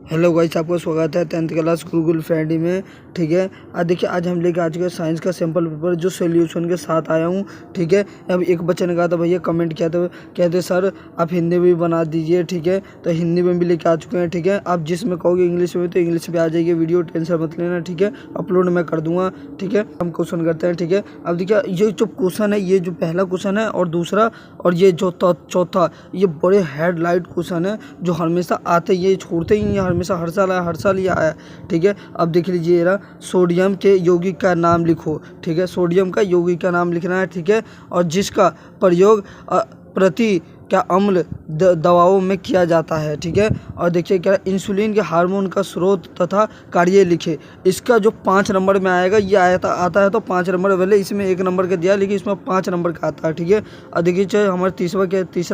Hello guys, आपका स्वागत है 10th क्लास गूगल फ्रेंडी में। ठीक है, आज देखिए, आज हम लेके आ चुके हैं साइंस का सैम्पल पेपर जो सोल्यूशन के साथ आया हूँ। ठीक है, अब एक बच्चे ने कहा था भैया कमेंट किया था, कहते सर आप हिंदी में भी बना दीजिए। ठीक है, तो हिंदी में भी लेके आ चुके हैं। ठीक है, आप जिसमें कहोगे इंग्लिश में तो इंग्लिश में आ जाएगी वीडियो, टेंशन मत लेना। ठीक है, अपलोड मैं कर दूँगा। ठीक है, हम क्वेश्चन करते हैं। ठीक है, अब देखिए ये जो क्वेश्चन है, ये जो पहला क्वेश्चन है और दूसरा और ये जो चौथा, ये बड़े हेडलाइट क्वेश्चन है जो हमेशा आते, ये छोड़ते ही नहीं, हमेशा हर साल ये आया। ठीक है, अब देख लीजिए जरा, सोडियम के यौगिक का नाम लिखो। ठीक है, सोडियम का यौगिक का नाम लिखना है। ठीक है, और जिसका प्रयोग प्रति क्या अम्ल दवाओं में किया जाता है। ठीक है, और देखिए क्या, इंसुलिन के हार्मोन का स्रोत तथा कार्य लिखे। इसका जो 5 नंबर में आएगा, ये आता है तो 5 नंबर, पहले इसमें 1 नंबर का दिया लेकिन इसमें 5 नंबर का आता है। ठीक है, और देखिए चाहे हमारा तीसरा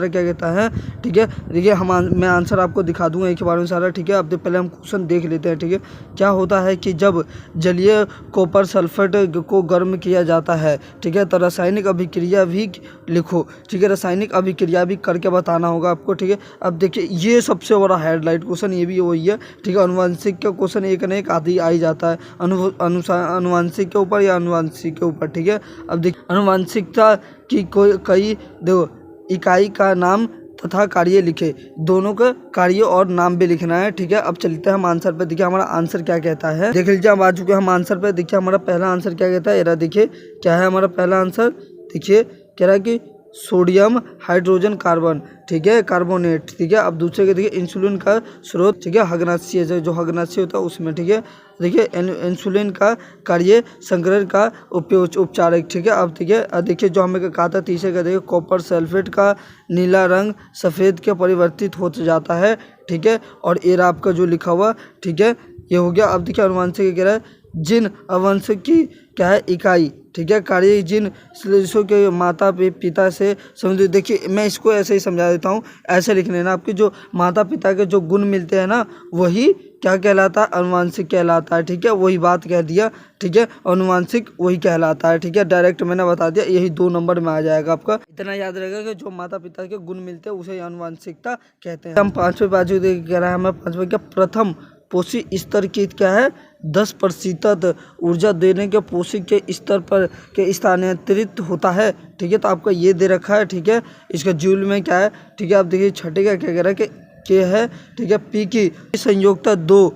क्या कहता है। ठीक है, देखिए मैं आंसर आपको दिखा दूंगा एक बार में सारा। ठीक है, अब पहले हम क्वेश्चन देख लेते हैं। ठीक है, क्या होता है कि जब जलीय कॉपर सल्फेट को गर्म किया जाता है, ठीक है, तो रासायनिक अभिक्रिया भी लिखो। ठीक है, रासायनिक अभिक्रिया भी करके बताना होगा आपको। ठीक है, अब देखिए ये सबसे बड़ा हेडलाइट क्वेश्चन, ये भी वही है। ठीक है, अनुवांशिक का क्वेश्चन एक न एक आदि आ ही जाता है, अनुवांशिक के ऊपर या अनुवांशिक के ऊपर। ठीक है, अब देखिए अनुवांशिकता की कई देखो इकाई का नाम तथा कार्य लिखे, दोनों का कार्य और नाम भी लिखना है। ठीक है, अब चलते हैं हम आंसर पे। देखिए हमारा आंसर क्या कहता है, देख लीजिए हम आ चुके हैं हम आंसर पे। देखिए हमारा पहला आंसर क्या कहता है, ये देखिए क्या है हमारा पहला आंसर। देखिए कह रहा है कि सोडियम हाइड्रोजन कार्बन, ठीक है, कार्बोनेट। ठीक है, अब दूसरे के देखिए इंसुलिन का स्रोत, ठीक है, हग्नाशीय, जो हग्नाशीय होता है उसमें। ठीक है, देखिए इंसुलिन का कार्य संग्रह का उपचारक। ठीक है, अब देखिए जो हमें कहा था तीसरे का, देखिए कॉपर सल्फेट का नीला रंग सफ़ेद के परिवर्तित हो जाता है। ठीक है, और एरा आपका जो लिखा हुआ, ठीक है, ये हो गया। अब देखिए अनुवांशिक कह रहा है जिन अनुवांशिक की क्या है इकाई, ठीक है, कार्य जिन शिशु के माता पिता से संबंधित। देखिए मैं इसको ऐसे ही समझा देता हूँ, ऐसे लिख लेना, आपके जो माता पिता के जो गुण मिलते हैं ना, वही क्या कहलाता है, अनुवांशिक कहलाता है। ठीक है, वही बात कह दिया। ठीक है, अनुवांशिक वही कहलाता है। ठीक है, डायरेक्ट मैंने बता दिया, यही 2 नंबर में आ जाएगा आपका। इतना याद रहेगा कि जो माता पिता के गुण मिलते हैं उसे अनुवांशिकता कहते हैं। हम 5वें बाजू कह रहा है हमें 5वें क्या, प्रथम पोषी स्तर की क्या है 10% ऊर्जा देने के पोषी के स्तर पर के स्थानांतरित होता है। ठीक है, तो आपका ये दे रखा है। ठीक है, इसका जूल में क्या है। ठीक है, आप देखिए छठे का क्या कह रहा है कि है, ठीक है, पी की संयोजकता 2,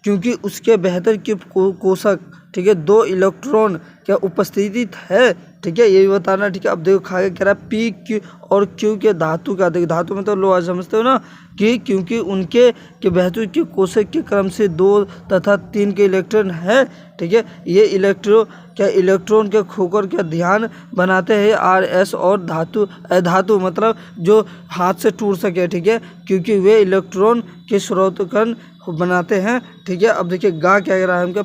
क्योंकि उसके बेहतर की कोशक, ठीक है, 2 इलेक्ट्रॉन क्या उपस्थित है। ठीक है, ये भी बताना। ठीक है, अब देखो खा के कह रहा है पी क्यू और क्यू के धातु का, देखो धातु में तो लोहा समझते हो ना, कि क्योंकि उनके के बेहतर की कोशक के क्रम से 2 तथा 3 के इलेक्ट्रॉन है। ठीक है, ये इलेक्ट्रॉन के खोकर के ध्यान बनाते हैं RS और धातु मतलब जो हाथ से टूट सके। ठीक है, क्योंकि वे इलेक्ट्रॉन के स्रोत कण बनाते हैं। ठीक है, अब देखिए गा क्या कह रहा है हमका,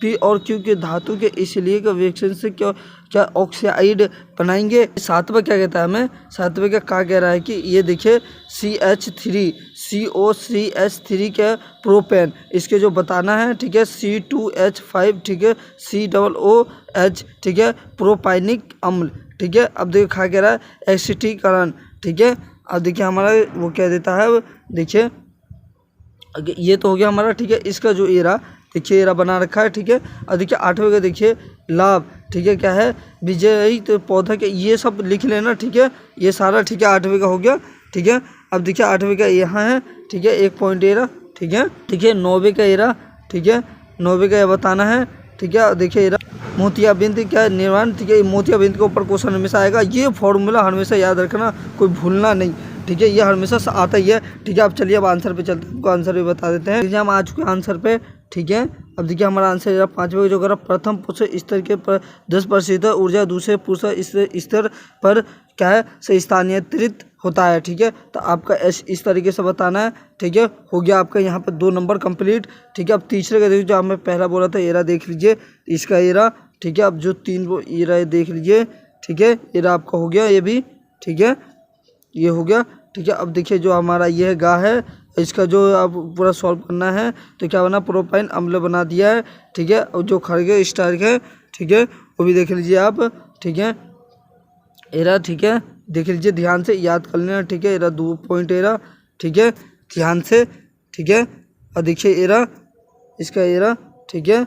पी और क्यू के धातु के इसलिए का रिएक्शन से क्या ऑक्साइड बनाएंगे। 7वां क्या कहता है हमें, 7वें का कह रहा है कि ये देखिए CH3 COCH3 के प्रोपेन, इसके जो बताना है। ठीक है, C2H5, ठीक है, COOH, ठीक है, प्रोपाइनिक अम्ल। ठीक है, अब देखिए कह रहा है एसिटीकरण। ठीक है, अब देखिए हमारा वो क्या देता है, देखिए ये तो हो गया हमारा। ठीक है, इसका जो एरा देखिए एरा बना रखा है। ठीक है, और देखिए 8वें का देखिए लाभ, ठीक है, क्या है विजयी तो पौधा के, ये सब लिख लेना। ठीक है, ये सारा। ठीक है, 8वें का हो गया। ठीक है, अब देखिए 8वें का यहाँ है। ठीक है, 1 पॉइंट एरा। ठीक है, 9वें का एरा। ठीक है, 9वें का ये बताना है। ठीक है, देखिए एरा मोतियाबिंद क्या निर्माण। ठीक है, मोतियाबिंद के ऊपर क्वेश्चन हमेशा आएगा, ये फॉर्मूला हमेशा याद रखना, कोई भूलना नहीं। ठीक है, ये हमेशा आता ही है। ठीक है, अब चलिए अब आंसर पे चलते हैं, आपको आंसर भी बता देते हैं। हम आ चुके हैं आंसर पे। ठीक है, अब देखिए हमारा आंसर 5वें जो करा, प्रथम पुरुष स्तर के पर 10% ऊर्जा दूसरे पुरुष स्तर पर क्या है से स्थानांतरित होता है। ठीक है, तो आपका इस तरीके से बताना है। ठीक है, हो गया आपका यहाँ पर 2 नंबर कंप्लीट। ठीक है, अब तीसरे का देखिए, जो हमें पहला बोला था एरा देख लीजिए, इसका एरा। ठीक है, अब जो 3 वो एरा देख लीजिए। ठीक है, एरा आपका हो गया ये भी। ठीक है, ये हो गया। ठीक है, अब देखिए जो हमारा ये गा है, इसका जो अब पूरा सॉल्व करना है, तो क्या बना, प्रोपाइन अम्ल बना दिया है। ठीक है, और जो खड़गे स्टार्क है, ठीक है, वो भी देख लीजिए आप। ठीक है, एरा। ठीक है, देख लीजिए ध्यान से, याद कर लेना। ठीक है, एरा 2 पॉइंट एरा। ठीक है, ध्यान से। ठीक है, और देखिए एरा, इसका एरा, ठीक है,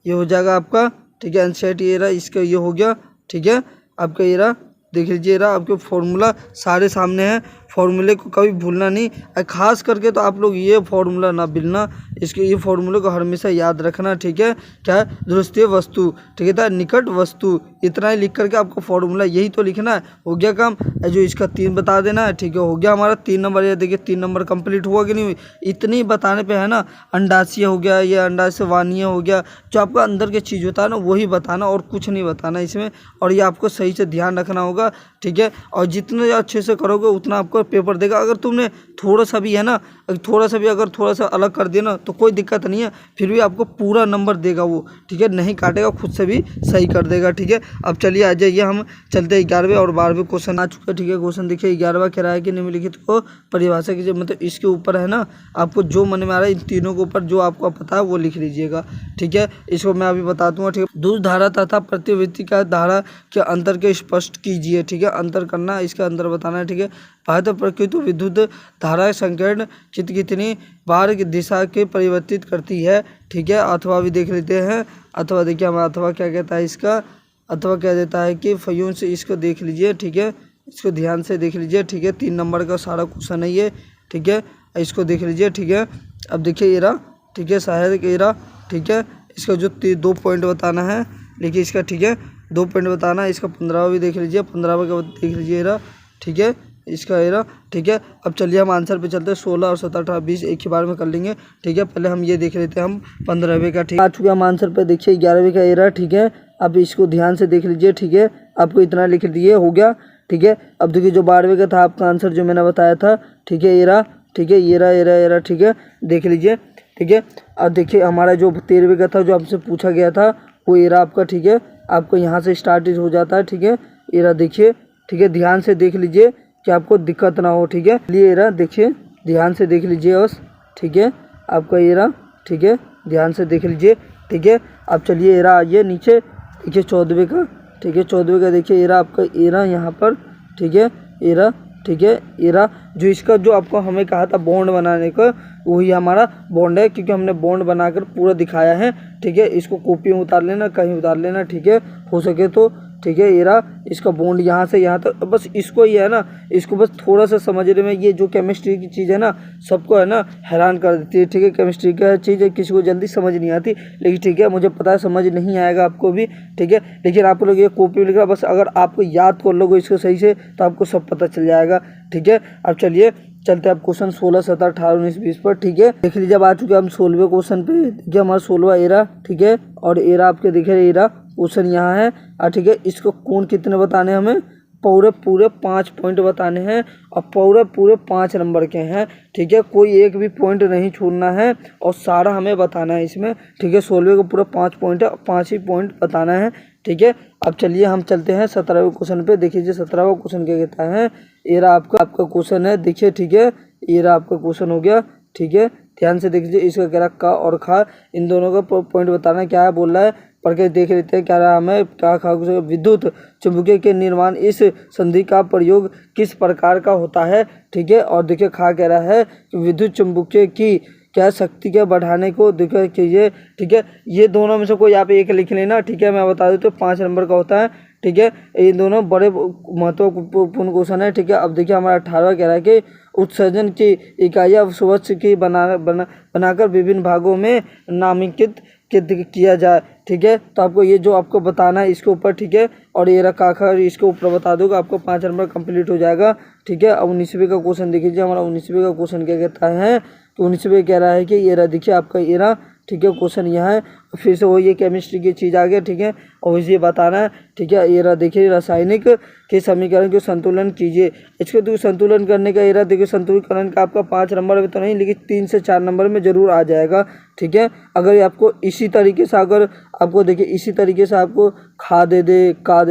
ये हो जाएगा आपका, ठीक है, एनसीईआरटी एरा, इसका ये हो गया, ठीक है, आपका एरा देख लीजिए। एरा आपके फार्मूला सारे सामने हैं, फार्मूले को कभी भूलना नहीं, और खास करके तो आप लोग ये फार्मूला ना भूलना, इसके ये फार्मूले को हमेशा याद रखना, ठीक है। क्या है, दुरुस्तीय वस्तु, ठीक है, था निकट वस्तु, इतना ही लिख करके आपको फार्मूला यही तो लिखना है, हो गया काम। जो इसका 3 बता देना है, ठीक है, हो गया हमारा 3 नंबर। ये देखिए 3 नंबर कंप्लीट हुआ कि नहीं हुई, इतनी बताने पे है ना। अंडाशय हो गया, ये अंडाशय वाणीय हो गया, जो आपका अंदर की चीज़ होता है ना वही बताना, और कुछ नहीं बताना इसमें, और ये आपको सही से ध्यान रखना होगा, ठीक है। और जितने अच्छे से करोगे उतना आपको पेपर देगा। अगर तुमने थोड़ा सा भी है ना, थोड़ा सा भी अगर थोड़ा सा अलग कर दिया ना तो कोई दिक्कत नहीं है, फिर भी आपको पूरा नंबर देगा वो, ठीक है, नहीं काटेगा, खुद से भी सही कर देगा, ठीक है। अब चलिए आ जाइए, हम चलते हैं 11वें और 12वें क्वेश्चन आ चुका है, ठीक है। क्वेश्चन देखिए 11वां कह रहा है कि निम्नलिखित को परिभाषा कीजिए, मतलब इसके ऊपर है ना, आपको जो मन में आ रहा है इन तीनों के ऊपर जो आपको पता है वो लिख लीजिएगा, ठीक है। इसको मैं अभी बता दूंगा, ठीक है। दूसरी धारा तथा प्रतिवृत्ति का धारा के अंतर के स्पष्ट कीजिए, ठीक है, अंतर करना, इसका अंतर बताना है, ठीक है। भारत प्रकृति विद्युत धारा संकीर्ण चित्र कितनी बार दिशा के परिवर्तित करती है, ठीक है। अथवा भी देख लेते हैं, अथवा देखिए हम अथवा क्या कहता है इसका, अथवा क्या देता है कि फयून से, इसको देख लीजिए, ठीक है, इसको ध्यान से देख लीजिए, ठीक है। 3 नंबर का सारा क्वेश्चन है ये, ठीक है, इसको देख लीजिए, ठीक है। अब देखिए एरा, ठीक है, सहायक एरा, ठीक है, इसका जो 2 पॉइंट बताना है, देखिए इसका, ठीक है, 2 पॉइंट बताना है। इसका 15वां भी देख लीजिए, 15वां का देख लीजिए एरा, ठीक है, इसका एरा, ठीक है। अब चलिए हम आंसर पे चलते हैं। 16 और 17, 18, 20 एक ही बार में कर लेंगे, ठीक है। पहले हम ये देख लेते हैं हम 15वें का, ठीक है। आ चुके हम आंसर पे, देखिए 11वें का एरा, ठीक है। अब इसको ध्यान से देख लीजिए, ठीक है, आपको इतना लिख दिए, हो गया, ठीक है। अब देखिए जो 12वें का था आपका आंसर जो मैंने बताया था, ठीक है, एरा, ठीक है, एरा एरा एरा, ठीक है, देख लीजिए, ठीक है। अब देखिए हमारा जो 13वें का था जो हमसे पूछा गया था वो एरा आपका, ठीक है, आपको यहाँ से स्टार्ट हो जाता है, ठीक है। एरा देखिए, ठीक है, ध्यान से देख लीजिए कि आपको दिक्कत ना हो, ठीक है। ये एरा देखिए, ध्यान से देख लीजिए बस, ठीक है, आपका एरा, ठीक है, ध्यान से देख लीजिए, ठीक है। अब चलिए एरा आइए नीचे, देखिए 14वें का, ठीक है, 14वें का देखिए एरा, आपका एरा यहाँ पर, ठीक है, एरा, ठीक है, एरा जो इसका जो आपको हमें कहा था बॉन्ड बनाने का, वही हमारा बॉन्ड है, क्योंकि हमने बॉन्ड बनाकर पूरा दिखाया है, ठीक है। इसको कॉपी में उतार लेना, कहीं उतार लेना, ठीक है, हो सके तो, ठीक है। एरा इसका बॉन्ड यहाँ से यहाँ तक, बस इसको ही है ना, इसको बस थोड़ा सा समझने में, ये जो केमिस्ट्री की चीज़ है ना सबको है ना हैरान कर देती है, ठीक है। केमिस्ट्री का चीज़ है, किसी को जल्दी समझ नहीं आती, लेकिन ठीक है, मुझे पता है समझ नहीं आएगा आपको भी, ठीक है। लेकिन आप लोग ये कॉपी में लिखा, बस अगर आपको याद कर लोगे इसको सही से तो आपको सब पता चल जाएगा, ठीक है। अब चलिए चलते हैं आप क्वेश्चन 16, 17, 18, 19, 20 पर, ठीक है। देख लीजिए अब आ चुके हम 16वें क्वेश्चन पे, देखिए हमारा 16वां एरा, ठीक है, और एरा आपके देखिए एरा क्वेश्चन यहाँ है, और ठीक है, इसको कोण कितने बताने हमें, पूरे 5 पॉइंट बताने हैं, और पूरे 5 नंबर के हैं, ठीक है। कोई एक भी पॉइंट नहीं छोड़ना है और सारा हमें बताना है इसमें, ठीक है। 16वें को पूरा 5 पॉइंट है, 5 ही पॉइंट बताना है, ठीक है। अब चलिए हम चलते हैं 17वें क्वेश्चन पे, देखिए 17वां क्वेश्चन क्या कहता है, एरा आपका क्वेश्चन है, देखिए, ठीक है, एरा आपका क्वेश्चन हो गया, ठीक है। ध्यान से देख लीजिए, इसका कह रहा का और खा, इन दोनों का पॉइंट बताना है, क्या है बोल रहा है, पढ़ के देख लेते हैं क्या रहा हमें। क्या खा, विद्युत चुम्बकीय के निर्माण इस संधि का प्रयोग किस प्रकार का होता है, ठीक है। और देखिए खा कह रहा है कि विद्युत चुम्बकीय की क्या शक्ति के बढ़ाने को देखिए कीजिए, ठीक है। ये दोनों में से कोई आप एक लिख लेना, ठीक है, मैं बता देता हूँ 5 नंबर का होता है, ठीक है। ये दोनों बड़े महत्वपूर्ण क्वेश्चन है, ठीक है। अब देखिए हमारा 18वां कह रहा है कि उत्सर्जन की इकाइयाँ स्वच्छ की बनाकर विभिन्न भागों में नामांकित किया जाए, ठीक है। तो आपको ये जो आपको बताना है इसके ऊपर, ठीक है, और ये रखा इसके ऊपर बता दोगे, आपको 5 नंबर कंप्लीट हो जाएगा, ठीक है। अब 19वें का क्वेश्चन देख लीजिए, हमारा 19वें का क्वेश्चन क्या कहता है, तो 19वें कह रहा है कि ये रहा, देखिए आपका ये रहा, ठीक है, क्वेश्चन यहाँ है, फिर से वही ये केमिस्ट्री की चीज़ आ गया, ठीक है, और इसे बताना है, ठीक है। ये रहा देखिए, रासायनिक के समीकरण के संतुलन कीजिए, इसको देखिए संतुलन करने का ये रहा, देखिए संतुलन का आपका 5 नंबर में तो नहीं, लेकिन 3 से 4 नंबर में जरूर आ जाएगा, ठीक है। अगर आपको इसी तरीके से, अगर आपको देखिए इसी तरीके से आपको खा दे दे, खा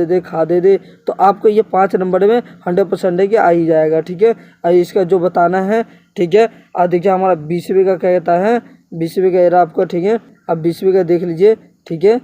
दे दे, तो आपको ये 5 नंबर में 100% है कि आ ही जाएगा, ठीक है। और इसका जो बताना है, ठीक है। और देखिए हमारा 20वें का क्या कहता है, 20वें का एरा आपका, ठीक है। अब 20वें का देख लीजिए, ठीक है,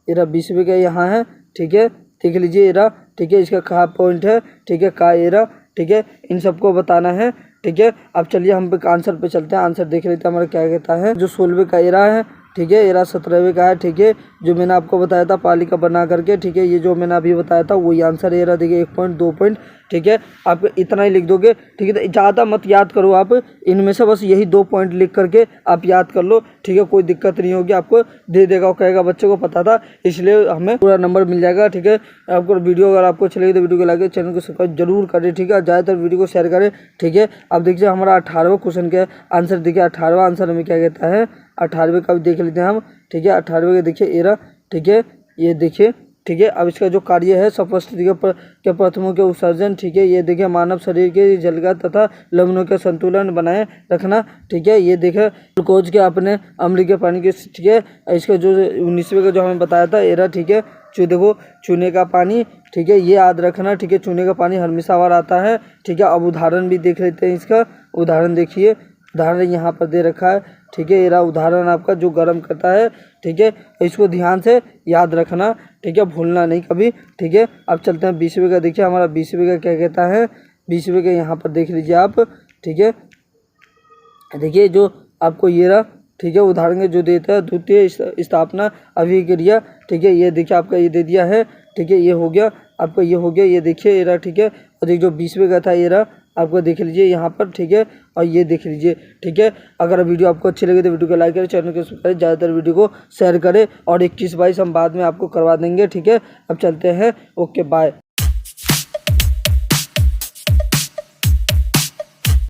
एरा 20वें का यहाँ है, ठीक है, देख लीजिए एरा, ठीक है, इसका खा पॉइंट है, ठीक है, का एरा, ठीक है, इन सबको बताना है, ठीक है। अब चलिए हम आंसर पे चलते हैं, आंसर देख लेते हैं हमारा क्या कहता है। जो 16वें का एरा है, ठीक है, एरा 17वें का है, ठीक है, जो मैंने आपको बताया था पालिका बना करके, ठीक है, ये जो मैंने अभी बताया था वही आंसर है। एरा देखिए 1 पॉइंट 2 पॉइंट, ठीक है, आप इतना ही लिख दोगे, ठीक है। तो ज़्यादा मत याद करो आप, इनमें से बस यही 2 पॉइंट लिख करके आप याद कर लो, ठीक है, कोई दिक्कत नहीं होगी, आपको दे देगा, वो कहेगा बच्चे को पता था इसलिए हमें पूरा नंबर मिल जाएगा, ठीक है। आपको वीडियो अगर आपको अच्छी लगी तो वीडियो को लाइक, चैनल को सब्सक्राइब जरूर करें, ठीक है, ज़्यादातर वीडियो को शेयर करें, ठीक है। अब देखिए हमारा 18वां क्वेश्चन का आंसर देखिए, 18वां आंसर हमें क्या कहता है, 18वें का भी देख लेते हैं हम, ठीक है। 18वें का देखिए एरा, ठीक है, ये देखिए, ठीक है। अब इसका जो कार्य है सपुष्टि के प्रथमों के उत्सर्जन, ठीक है, ये देखिए मानव शरीर के जलगा तथा लवणों के संतुलन बनाए रखना, ठीक है, ये देखिए ग्लूकोज के अपने अम्ल के पानी के, ठीक है। इसका जो 19वें का जो हमें बताया था एरा, ठीक है, देखो चूने का पानी, ठीक है, ये याद रखना, ठीक है, चूने का पानी हमेशा बार आता है, ठीक है। अब उदाहरण भी देख लेते हैं इसका, उदाहरण देखिए, उदाहरण यहाँ पर दे रखा है, ठीक है, एरा उदाहरण आपका जो गर्म करता है, ठीक है, इसको ध्यान से याद रखना, ठीक है, भूलना नहीं कभी, ठीक है। अब चलते हैं 20वें का, देखिए हमारा 20वें का क्या कहता है, 20वें का यहाँ पर देख लीजिए आप, ठीक है, देखिए जो आपको ये रहा, ठीक है, उदाहरण के जो देता है द्वितीय स्थापना अभिक्रिया, ठीक है, ये देखिए आपका ये दे दिया है, ठीक है, ये हो गया आपका, ये हो गया, ये देखिए एरा, ठीक है। और देखिए जो 20वें का था एरा आपको देख लीजिए यहाँ पर, ठीक है, और ये देख लीजिए, ठीक है। अगर वीडियो आपको अच्छी लगे तो वीडियो को लाइक करें, चैनल को सब्सक्राइब करें, ज़्यादातर वीडियो को शेयर करें, और 21/22 हम बाद में आपको करवा देंगे, ठीक है। अब चलते हैं, ओके बाय।